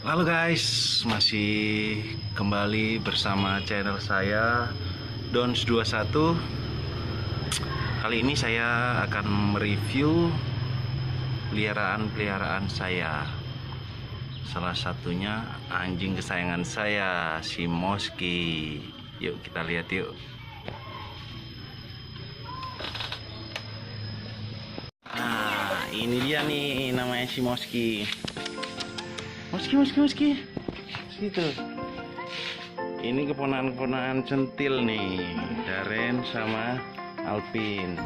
Halo guys, masih kembali bersama channel saya Dons21. Kali ini saya akan mereview peliharaan saya. Salah satunya anjing kesayangan saya, si Moski. Yuk kita lihat yuk. Nah, ini dia nih namanya si Moski. Moski. Situ. Ini keponakan-keponakan centil nih, Daren sama Alpin.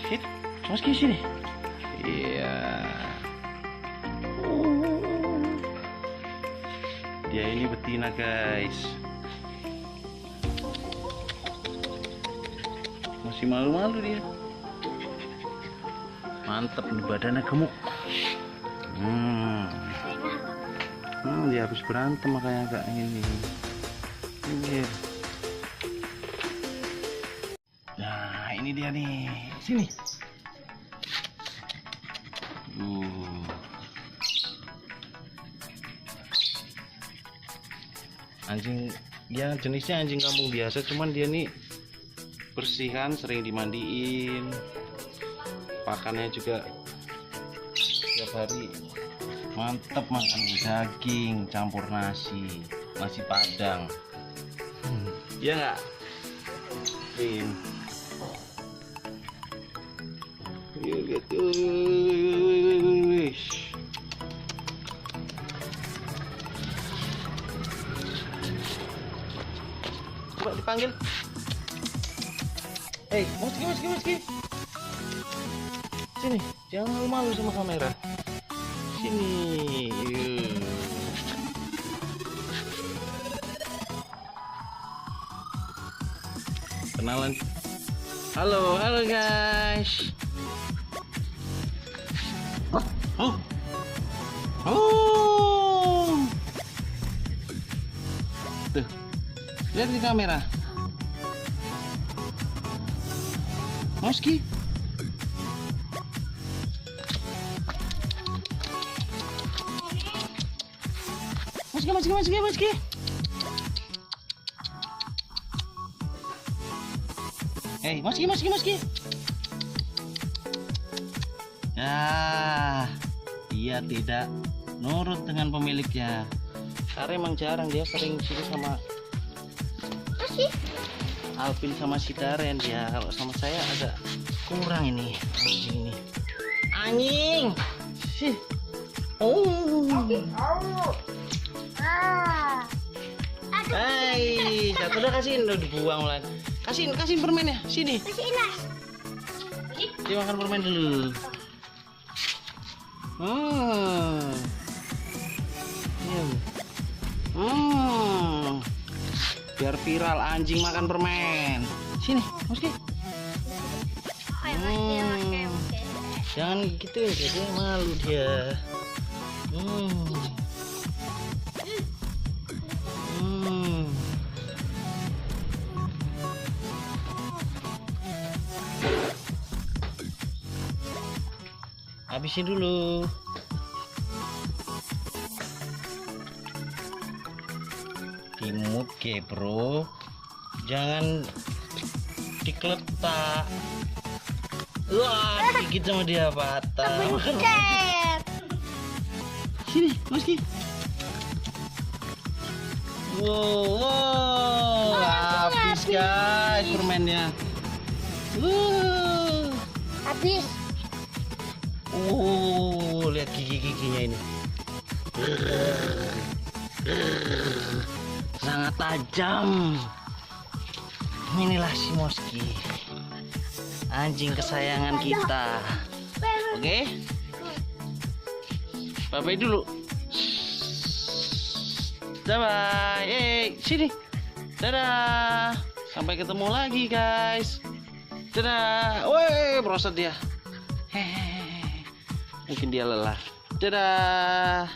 Sit, Moski sini. Iya. Dia ini betina, guys. Masih malu-malu dia. Mantep, badannya gemuk. Dia habis berantem makanya agak ini. Nah, ini dia nih. Sini. Anjing, ya jenisnya anjing kampung biasa, cuman dia nih bersihan, sering dimandiin. Pakannya juga tiap hari. Mantap, makan daging campur nasi padang. Iya nggak? Lihat coba dipanggil. Hei, Moski. Sini, jangan malu-malu sama kamera. Sini. Kenalan. Halo guys. Oh. Tuh. Lihat di kamera. Moski. Moski. Hei, Moski. Ya, dia tidak nurut dengan pemiliknya. Karena emang jarang, dia sering sini sama Alvin sama si Daren. Ya, kalau sama saya agak kurang ini anjing. Sih. Hai, satu udah kasihin, udah dibuang lagi. Kasihin permennya, sini. Dia makan permen dulu. Biar viral anjing makan permen. Sini, Moski. Jangan gitu ya, dia malu dia. Habisin dulu. Timut ke bro, jangan dikeletak. Wah, dikit sama dia patah. Sini, Moski. Wow, habis guys permennya. Habis. Lihat gigi-giginya ini. Sangat tajam. Inilah si Moski, anjing kesayangan kita. Oke? Bye-bye dulu. Bye-bye. Sini. Dadah. Sampai ketemu lagi, guys. Dadah. Woi, proses dia. Mungkin dia lelah. Dadah.